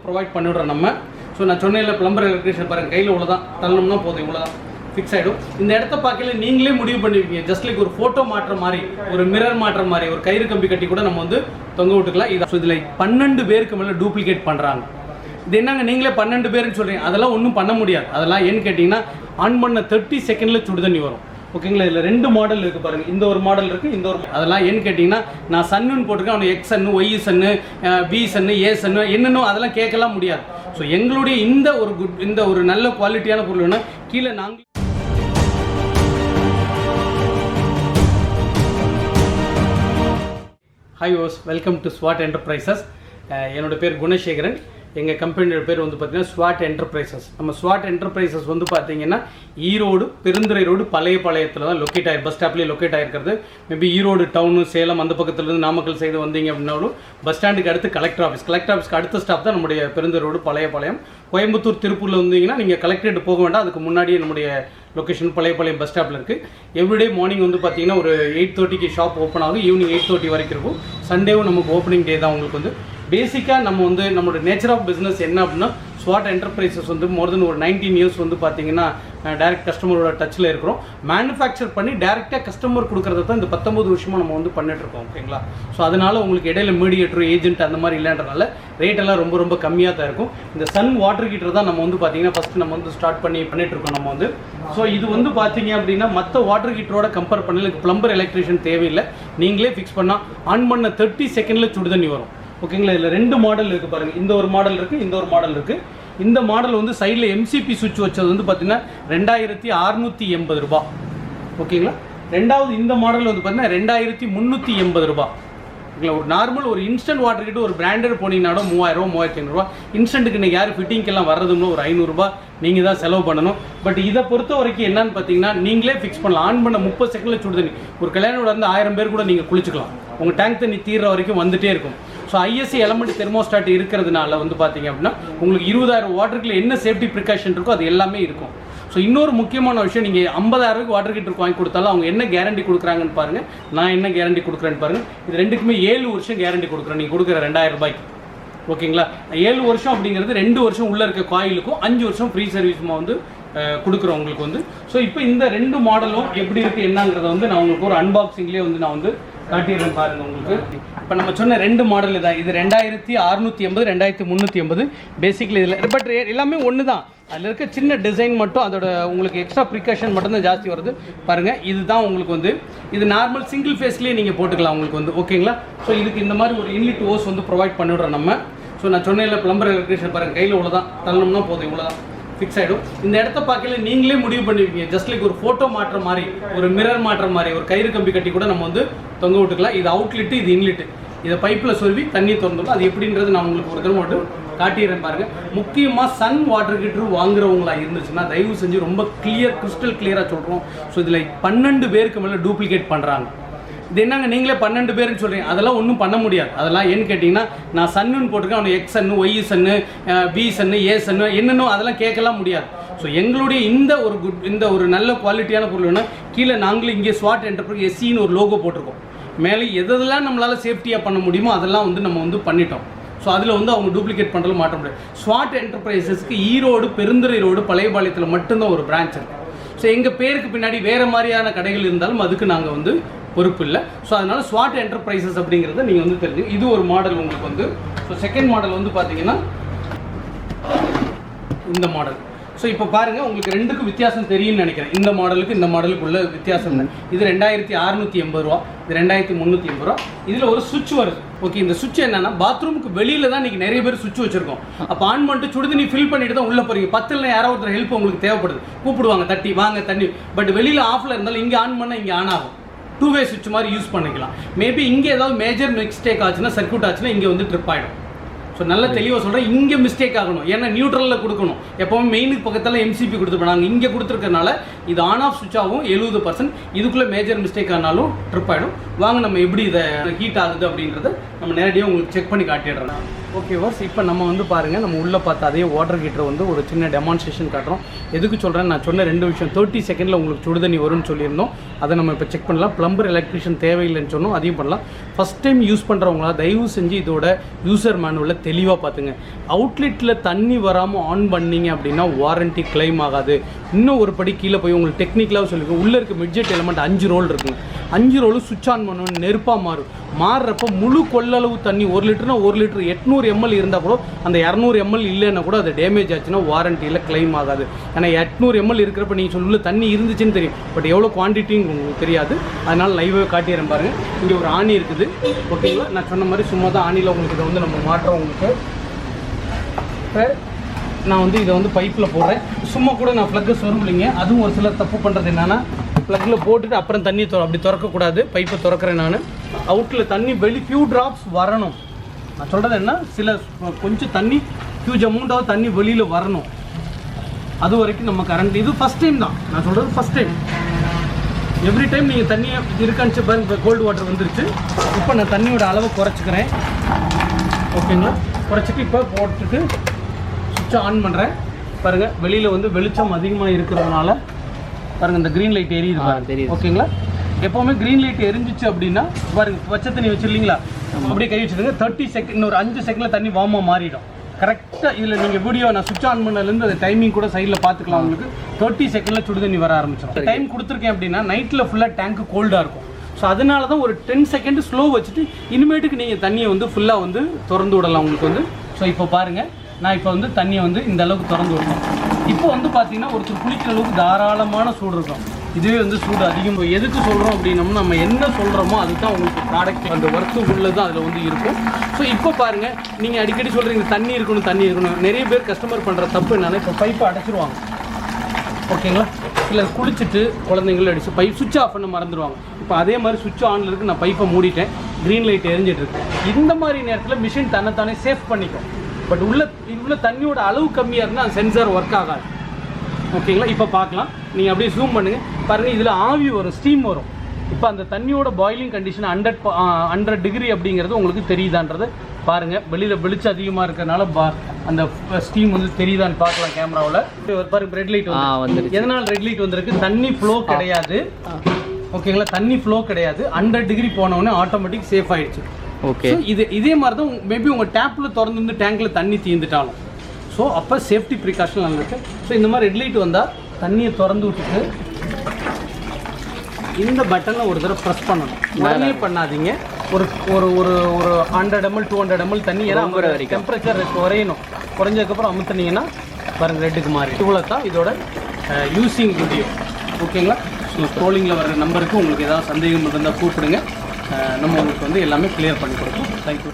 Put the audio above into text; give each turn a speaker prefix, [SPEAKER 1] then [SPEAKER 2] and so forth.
[SPEAKER 1] Provide பண்ணிவிடுறோம் நம்ம. So நான் சொன்னேன்ல பிளம்பர் எலக்ட்ரிஷியன் பாருங்கள், கையில் இவ்வளோதான் தள்ளணும்னா போதும், இவ்வளோதான் ஃபிக்ஸ் ஆகிடும். இந்த இடத்த பார்க்கல நீங்களே முடிவு பண்ணுவீங்க. ஜஸ்ட் லைக் ஒரு ஃபோட்டோ மாட்டுற மாதிரி, ஒரு மிரர் மாட்டுற மாதிரி, ஒரு கயிறு கம்பி கட்டி கூட நம்ம வந்து தொங்க விட்டுக்கலாம். இது ஸோ இதில் 12 பேருக்கு மேலே டூப்ளிகேட் பண்ணுறாங்க. இது என்னங்க நீங்களே 12 பேருன்னு சொல்கிறீங்க, அதெல்லாம் ஒன்றும் பண்ண முடியாது. அதெல்லாம் ஏன்னு கேட்டிங்கன்னா ஆன் பண்ண 30 செகண்டில் சுடு தண்ணி வரும். ஓகேங்களா? இதில் 2 மாடல் இருக்குது பாருங்கள். இந்த ஒரு மாடல் இருக்குது, இந்த ஒரு அதெல்லாம் ஏன்னு கேட்டிங்கன்னா நான் சன்னுன்னு போட்டிருக்கேன், அவனுக்கு எக்ஸ் சன்னு, ஒய் சன்னு, பி சன்னு, ஏ சன்னு என்னென்னோ அதெல்லாம் கேட்கலாம் முடியாது. ஸோ எங்களுடைய இந்த ஒரு நல்ல குவாலிட்டியான பொருள் வேணும். கீழே நாங்கள் ஹாய் ஓஸ், வெல்கம் டு SWOT என்டர்பிரைசஸ். என்னோட பேர் குணசேகரன். எங்கள் கம்பெனியோட பேர் வந்து பார்த்தீங்கன்னா SWOT என்டர்பிரைசஸ். நம்ம SWOT என்டர்பிரைசஸ் வந்து பார்த்தீங்கன்னா ஈரோடு பெருந்துறை ரோடு பழையபாளையத்தில் தான் லொக்கேட் ஆகி பஸ் ஸ்டாப்லேயே லொக்கேட் ஆகிருக்கிறது. மேபி ஈரோடு டவுனு சேலம் அந்த பக்கத்துலேருந்து நாமக்கல் சைடு வந்தீங்க அப்படின்னாலும் பஸ் ஸ்டாண்டுக்கு அடுத்து கலெக்டர் ஆஃபீஸ்க்கு அடுத்த ஸ்டாப் தான் நம்முடைய பெருந்துறை ரோடு பழையபாளையம். கோயம்புத்தூர் திருப்பூரில் வந்தீங்கன்னா நீங்கள் கலெக்டரேட் போக வேண்டாம், அதுக்கு முன்னாடியே நம்முடைய லொக்கேஷன் பழையபாளையம் பஸ் ஸ்டாப்பில் இருக்குது. எவ்ரிடே மார்னிங் வந்து பார்த்தீங்கன்னா ஒரு 8:30க்கு ஷாப் ஓப்பன் ஆகும், ஈவினிங் 8:30 வரைக்கும் இருக்கும். சண்டேவும் நமக்கு ஓப்பனிங் டே தான். உங்களுக்கு வந்து பேசிக்காக நம்ம வந்து நம்மளோட நேச்சர் ஆஃப் பிஸ்னஸ் என்ன அப்படின்னா SWOT என்டர்பிரைசஸ் வந்து மோர் தென் ஒரு 19 இயர்ஸ் வந்து பார்த்தீங்கன்னா டேரக்ட் கஸ்டமரோட டச்சில் இருக்கிறோம். மேனுஃபேக்சர் பண்ணி டேரெக்டாக கஸ்டமர் கொடுக்குறத தான் இந்த 19 வருஷமாக நம்ம வந்து பண்ணிட்டுருக்கோம். ஓகேங்களா? ஸோ அதனால் உங்களுக்கு இடையில மீடியேட்டர் ஏஜென்ட் அந்த மாதிரி இல்லைன்றனால ரேட்டெல்லாம் ரொம்ப ரொம்ப கம்மியாக தான் இருக்கும். இந்த சன் வாட்டர் ஹீட்டர் தான் நம்ம வந்து பார்த்தீங்கன்னா ஃபஸ்ட்டு நம்ம வந்து ஸ்டார்ட் பண்ணிட்டுருக்கோம் நம்ம வந்து. ஸோ இது வந்து பார்த்தீங்க அப்படின்னா மற்ற வாட்டர் ஹீட்டரோட கம்பேர் பண்ணல பிளம்பர் எலக்ட்ரிஷியன் தேவையில்லை. நீங்களே ஃபிக்ஸ் பண்ணால் ஆன் பண்ண 30 செகண்டில் சுடு தண்ணி வரும். ஓகேங்களா? இதில் 2 மாடல் இருக்குது பாருங்கள். இந்த ஒரு மாடல் இருக்குது, இந்த ஒரு மாடல் இருக்குது. இந்த மாடல் வந்து சைடில் எம்சிபி சுவிட்ச் வச்சது வந்து பார்த்தீங்கன்னா 2680 ரூபா. ஓகேங்களா? ரெண்டாவது இந்த மாடல் வந்து பார்த்தீங்கன்னா 2380 ரூபா. ஓகேங்களா? ஒரு நார்மல் ஒரு இன்ஸ்டன்ட் வாட்டர் கிட்ட ஒரு பிராண்டட் போனீங்கன்னா 3000 3500 ரூபா. இன்ஸ்டன்ட்டுக்கு நீங்கள் யார் ஃபிட்டிங்கெல்லாம் வர்றதுன்னு ஒரு 500 ரூபா நீங்கள் தான் செலவு பண்ணணும். பட் இதை பொறுத்த வரைக்கும் என்னன்னு பார்த்தீங்கன்னா நீங்களே ஃபிக்ஸ் பண்ணலாம். ஆன் பண்ண 30 செகண்டில் சுடு தண்ணி. ஒரு கல்யாணோட வந்து 1000 பேர் கூட நீங்கள் குளிச்சுக்கலாம். உங்கள் டேங்க் தண்ணி தீர்ற வரைக்கும் வந்துட்டே இருக்கும். ஸோ ஐஎஸ்சி எலமெண்ட் தெர்மோஸ்டாட் இருக்கிறதுனால வந்து பார்த்தீங்க அப்படின்னா உங்களுக்கு 20000 வாட்டருக்குள்ள என்ன சேஃப்டி ப்ரிகாஷன் இருக்கோ அது எல்லாமே இருக்கும். ஸோ இன்னொரு முக்கியமான விஷயம், நீங்கள் 50000 வாட்டர் ஹீட்டருக்கு வாங்கி கொடுத்தாலும் அவங்க என்ன கேரண்டி கொடுக்குறாங்கன்னு பாருங்கள், நான் என்ன கேரண்டி கொடுக்குறேன்னு பாருங்கள். இது ரெண்டுக்குமே 7 வருஷம் கேரண்டி கொடுக்குறேன். நீங்கள் கொடுக்குற 2000 ரூபாய்க்கு. ஓகேங்களா? 7 வருஷம் அப்படிங்கிறது 2 வருஷம் உள்ளே இருக்க காயிலுக்கும் 5 வருஷம் ஃப்ரீ சர்வீஸுமா வந்து கொடுக்குறோம் உங்களுக்கு வந்து. ஸோ இப்போ இந்த 2 மாடலும் எப்படி இருக்குது என்னங்கிறத வந்து நான் உங்களுக்கு ஒரு அன்பாக்சிங்லேயே வந்து நான் வந்து காட்டிடுறேன் பாருங்கள் உங்களுக்கு. இப்போ நம்ம சொன்ன 2 மாடல் தான். இது 2680, 2380 பேசிக்கலி இதில். பட் எல்லாமே ஒன்று தான். அதில் இருக்க சின்ன டிசைன் மட்டும் அதோட உங்களுக்கு எக்ஸ்ட்ரா ப்ரிகாஷன் மட்டும்தான் ஜாஸ்தி வருது பாருங்கள். இதுதான் உங்களுக்கு வந்து இது நார்மல் சிங்கிள் ஃபேஸ்லேயே நீங்கள் போட்டுக்கலாம் உங்களுக்கு வந்து. ஓகேங்களா? ஸோ இதுக்கு இந்த மாதிரி ஒரு இன்லிட் ஓஸ் வந்து ப்ரொவைட் பண்ணிவிடுறோம் நம்ம. ஸோ நான் சொன்னேன்ல பிளம்பர் எலக்ட்ரிஷியன் பாருங்கள், கையில் இவ்வளோதான் தள்ளணும்னா போதும், இவ்வளோதான் ஃபிக்ஸ் ஆகிடும். இந்த இடத்த பார்க்கல நீங்களே முடிவு பண்ணுவீங்க. ஜஸ்ட் லைக் ஒரு ஃபோட்டோ மாட்டுற மாதிரி, ஒரு மிரர் மாட்டுற மாதிரி, ஒரு கயிறு கம்பி கட்டி கூட நம்ம வந்து தொங்க விட்டுக்கலாம். இது அவுட்லெட்டு, இது இன்லெட்டு. இதை பைப்பில் சொருவி தண்ணி திறந்துடும். அது எப்படின்றது நான் உங்களுக்கு ஒரு தடவை மட்டும் காட்டிடுறேன் பாருங்கள். முக்கியமாக சன் வாட்டர் ஹீட்டர் வாங்குறவங்களா இருந்துச்சுன்னா தயவு செஞ்சு ரொம்ப கிறிஸ்டல் கிளியராக சொல்கிறோம். ஸோ இதில் 12 பேருக்கு மேலே டூப்ளிகேட் பண்ணுறாங்க. இது என்னங்க நீங்களே 12 பேருன்னு சொல்கிறீங்க, அதெல்லாம் ஒன்றும் பண்ண முடியாது. அதெல்லாம் ஏன்னு கேட்டிங்கன்னா நான் சன்னுன்னு போட்டிருக்கேன், அவனுக்கு எக்ஸ் சன்னு, ஒய் சன்னு, பி சன்னு, ஏ சன்னு என்னென்னோ அதெல்லாம் கேட்கலாம் முடியாது. ஸோ எங்களுடைய இந்த ஒரு நல்ல குவாலிட்டியான பொருள் வேணும். கீழே நாங்களும் இங்கே SWOT என்டர்பிரைஸ் எஸ்சின்னு ஒரு லோகோ போட்டிருக்கோம். மேலே எதெல்லாம் நம்மளால் சேஃப்டியாக பண்ண முடியுமோ அதெல்லாம் வந்து நம்ம வந்து பண்ணிட்டோம். ஸோ அதில் வந்து அவங்க டூப்ளிகேட் பண்ணுறது மாட்ட முடியாது. SWOT என்டர்பிரைசஸ்க்கு ஈரோடு பெருந்துறை ரோடு பழையபாளையத்தில் மட்டும்தான் ஒரு பிரான்ச் இருக்குது. ஸோ எங்கள் பேருக்கு பின்னாடி வேறு மாதிரியான கடைகள் இருந்தாலும் அதுக்கு நாங்கள் வந்து பொறுப்பு இல்லை. ஸோ அதனால் SWOT என்டர்பிரைசஸ் அப்படிங்கிறத நீங்கள் வந்து தெரிஞ்சு. இது ஒரு மாடல் உங்களுக்கு வந்து. ஸோ செகண்ட் மாடல் வந்து பார்த்தீங்கன்னா இந்த மாடல். ஸோ இப்போ பாருங்கள், உங்களுக்கு 2க்கும் வித்தியாசம் தெரியும்னு நினைக்கிறேன். இந்த மாடலுக்கு இந்த மாடலுக்குள்ள வித்தியாசம் இல்லை. இது 2680 ரூபா, இது 2380 ரூபா. இதில் ஒரு சுவிட்ச் வருது. ஓகே, இந்த சுவிட்ச் என்னன்னா பாத்ரூமுக்கு வெளியில் தான் இன்றைக்கி நிறைய பேர் சுவிட்ச் வச்சுருக்கோம். அப்போ ஆன் பண்ணிட்டு சுடுதண்ணி ஃபில் பண்ணிட்டு தான் உள்ளே போகிறீங்க. 10 யாராவது ஒருத்தர் ஹெல்ப் உங்களுக்கு தேவைப்படுது, கூப்பிடுவாங்க தட்டி வாங்க தண்ணி. பட் வெளியில் ஆஃபில் இருந்தாலும் இங்கே ஆன் பண்ணால் இங்கே ஆன் ஆகும். 2-வே சுவிட்ச் மாதிரி யூஸ் பண்ணிக்கலாம். மேபி இங்கே ஏதாவது மேஜர் மிஸ்டேக் ஆச்சுன்னா, சர்க்யூட் ஆச்சுன்னா இங்கே வந்து ட்ரிப் ஆகிடும். ஸோ நல்ல தெளிவாக சொல்கிறேன், இங்கே மிஸ்டேக் ஆகணும். ஏன்னா நியூட்ரலில் கொடுக்கணும். எப்போவும் மெயினுக்கு பக்கத்தில் எம்சிபி கொடுத்துருப்போம். நாங்கள் இங்கே கொடுத்துருக்கனால இது ஆன் ஆஃப் சுவிட்ச் ஆகும் 70%. இதுக்குள்ளே மேஜர் மிஸ்டேக் ஆனாலும் ட்ரிப் ஆகிடும். வாங்க நம்ம எப்படி இதை ஹீட் ஆகுது அப்படின்றத நம்ம நேரடியாக உங்களுக்கு செக் பண்ணி காட்டிடுறோம். ஓகே வாஸ், இப்போ நம்ம வந்து பாருங்கள், நம்ம உள்ளே பார்த்த அதே வாட்டர் ஹீட்டர் வந்து ஒரு சின்ன டெமான்ஸ்ட்ரேஷன் காட்டுறோம். எதுக்கு சொல்கிறேன், நான் சொன்ன 2 விஷயம் 30 செகண்டில் உங்களுக்கு சுடுதண்ணி வரும்னு சொல்லியிருந்தோம். அதை நம்ம இப்போ செக் பண்ணலாம். ப்ளம்பர் எலக்ட்ரிஷியன் தேவையில்லைன்னு சொன்னோம், அதையும் பண்ணலாம். ஃபஸ்ட் டைம் யூஸ் பண்ணுறவங்களா தயவு செஞ்சு இதோட யூசர் மேனுவலில் தெளிவாக பார்த்துங்க. அவுட்லெட்டில் தண்ணி வராமல் ஆன் பண்ணிங்க அப்படின்னா வாரண்ட்டி கிளைம் ஆகாது. இன்னும் ஒரு படி கீழே போய் உங்களுக்கு டெக்னிக்கலாக சொல்லியிருக்கோம். உள்ளே இருக்க மிட்ஜெட் எலமெண்ட் 5 ரோல் இருக்குங்க. 5 ரோலும் சுவிட்ச் ஆன் பண்ணணும், நெருப்பாக மாறுறப்போ முழு கொள்ளளவு தண்ணி 1 லிட்டர்னா 1 லிட்டர் 800 ml இருந்தால் கூட அந்த 200 ml இல்லைன்னா கூட அது டேமேஜ் ஆச்சுன்னா வாரண்டியில் கிளைம் ஆகாது. ஏன்னா 800 ml இருக்கிறப்ப நீங்கள் சொல்ல தண்ணி இருந்துச்சுன்னு தெரியும், பட் எவ்வளோ குவான்டிட்டின்னு உங்களுக்கு தெரியாது. அதனால் லைவாக காட்டிடுறேன் பாருங்கள். இங்கே ஒரு ஆணி இருக்குது, ஓகேங்களா? நான் சொன்ன மாதிரி சும்மா தான் ஆணியில் உங்களுக்கு இதை வந்து நம்ம மாட்டுறோம். உங்களுக்கு நான் வந்து இதை வந்து பைப்பில் போடுறேன். சும்மா கூட நான் ப்ளக்கை சொருவில்லைங்க. அதுவும் ஒரு சிலர் தப்பு பண்ணுறது என்னென்னா, ப்ளக்கில் போட்டுட்டு அப்புறம் தண்ணி அப்படி திறக்கக்கூடாது. பைப்பை திறக்கிறேன் நான். அவுட்டில் தண்ணி ஃபியூ ட்ராப்ஸ் வரணும். நான் சொல்கிறது என்ன, கொஞ்சம் தண்ணி ஹியூஜ் அமௌண்ட்டாவது தண்ணி வெளியில் வரணும். அது வரைக்கும் நம்ம கரண்ட் இது ஃபஸ்ட் டைம் தான் நான் சொல்கிறது, ஃபஸ்ட் டைம். எவ்ரி டைம் நீங்கள் தண்ணியை இருக்கான்னு பாருங்க. இப்போ கோல்டு வாட்டர் வந்துருச்சு. இப்போ நான் தண்ணியோட அளவை குறைச்சிக்கிறேன், ஓகேங்களா? குறைச்சிட்டு இப்போ போட்டுட்டு சுவிட்சை ஆன் பண்ணுறேன். பாருங்கள், வெளியில் வந்து வெளிச்சம் அதிகமாக இருக்கிறதுனால பாருங்கள் இந்த க்ரீன் லைட் எரியுது பாருங்க, ஓகேங்களா? எப்போவுமே க்ரீன் லைட் எரிஞ்சிச்சு அப்படின்னா பாருங்கள், பச்சை தண்ணி வச்சுருந்தீங்களா, அப்படியே கை வச்சுருங்க. 30 செகண்ட், இன்னொரு 5 செகண்டில் தண்ணி வார்மாக மாறிடும் கரெக்டாக. இதில் நீங்கள் வீடியோ நான் சுவிட்ச் ஆன் பண்ணலேருந்து அந்த டைமிங் கூட சைடில் பார்த்துக்கலாம். உங்களுக்கு 30 செகண்டில் சுடு தண்ணி வர ஆரம்பிச்சிடும். டைம் கொடுத்துருக்கேன் அப்படின்னா நைட்டில் ஃபுல்லாக டேங்க்கு கோல்டாக இருக்கும். ஸோ அதனால தான் ஒரு 10 செகண்ட் ஸ்லோ வச்சுட்டு இனிமேட்டுக்கு நீங்கள் தண்ணியை வந்து ஃபுல்லாக வந்து திறந்து விடலாம் உங்களுக்கு வந்து. ஸோ இப்போ பாருங்கள், நான் இப்போ வந்து தண்ணியை வந்து இந்த அளவுக்கு திறந்து விடணும். இப்போ வந்து பார்த்தீங்கன்னா ஒருத்தர் குளிக்கிற அளவுக்கு தாராளமான சூடு இருக்கும். இதுவே வந்து சூடு அதிகம். எதுக்கு சொல்கிறோம் அப்படின்னோம்னா, நம்ம என்ன சொல்கிறோமோ அதுதான் உங்களுக்கு ப்ராடக்ட் அந்த ஒர்க்கு உள்ளது அதில் வந்து இருக்கும். ஸோ இப்போ பாருங்கள், நீங்கள் அடிக்கடி சொல்கிறீங்க தண்ணி இருக்கணும். நிறைய பேர் கஸ்டமர் பண்ணுற தப்பு என்னன்னா, இப்போ பைப்பை அடைச்சிருவாங்க, ஓகேங்களா? இல்லை குளிச்சுட்டு குழந்தைங்களும் அடிச்சு பைப் சுவிட்ச் ஆஃப் பண்ண மறந்துடுவாங்க. இப்போ அதே மாதிரி சுவிட்ச் ஆனில் இருக்குது, நான் பைப்பை மூடிட்டேன், க்ரீன் லைட் எரிஞ்சிட்டு இருக்கு. இந்த மாதிரி நேரத்தில் மிஷின் தன்னைத்தானே சேஃப் பண்ணிக்கும். பட் உள்ள தண்ணியோட அளவு கம்மியாக இருந்தால் அந்த சென்சார் ஒர்க் ஆகாது, ஓகேங்களா? இப்போ பார்க்கலாம், நீங்கள் அப்படியே ஜூம் பண்ணுங்கள் பாருங்கள். இதில் ஆவி வரும், ஸ்டீம் வரும். இப்போ அந்த தண்ணியோட பாயிலிங் கண்டிஷன் 100 டிகிரி அப்படிங்கிறது உங்களுக்கு தெரியுதான்றது பாருங்கள். வெளியில் வெளிச்சம் அதிகமாக இருக்கிறதுனால அந்த ஸ்டீம் வந்து தெரியுதான்னு பார்க்கலாம் கேமராவில். பாருங்கள், ரெட் லைட் வந்து எதனால் ரெட் லைட் வந்திருக்கு, தண்ணி ஃப்ளோ கிடையாது, ஓகேங்களா? தண்ணி ஃப்ளோ கிடையாது. 100 டிகிரி போனவுடனே ஆட்டோமேட்டிக் சேஃப் ஆகிடுச்சு. ஓகே, இதே மாதிரி தான் மேபி உங்கள் டேப்பில் திறந்து வந்து டேங்கில் தண்ணி தீர்ந்துட்டாலும். ஸோ அப்போ சேஃப்டி ப்ரிகாஷன் அங்கே இருக்குது. ஸோ இந்த மாதிரி ரெட் லைட் வந்தால் தண்ணியை திறந்து விட்டுட்டு இந்த பட்டனை ஒரு தடவை ப்ரெஸ் பண்ணணும். உடனே பண்ணாதீங்க. ஒரு ஒரு ஒரு ஒரு 100 ml 200 ml தண்ணி, ஏன்னா டெம்பரேச்சர் குறையணும். குறைஞ்சதுக்கப்புறம் அமுத்துனீங்கன்னா பாருங்கள் ரெட்டுக்கு மாறி. இவ்வளோ தான் இதோட யூஸிங் வீடியோ, ஓகேங்களா? ஸோ ஸ்க்ரோலிங்கில் வர நம்பருக்கு உங்களுக்கு ஏதாவது சந்தேகம் இருந்தால் கூப்பிடுங்க, நம்ம உங்களுக்கு வந்து எல்லாமே கிளியர் பண்ணி கொடுப்போம். தேங்க்யூ.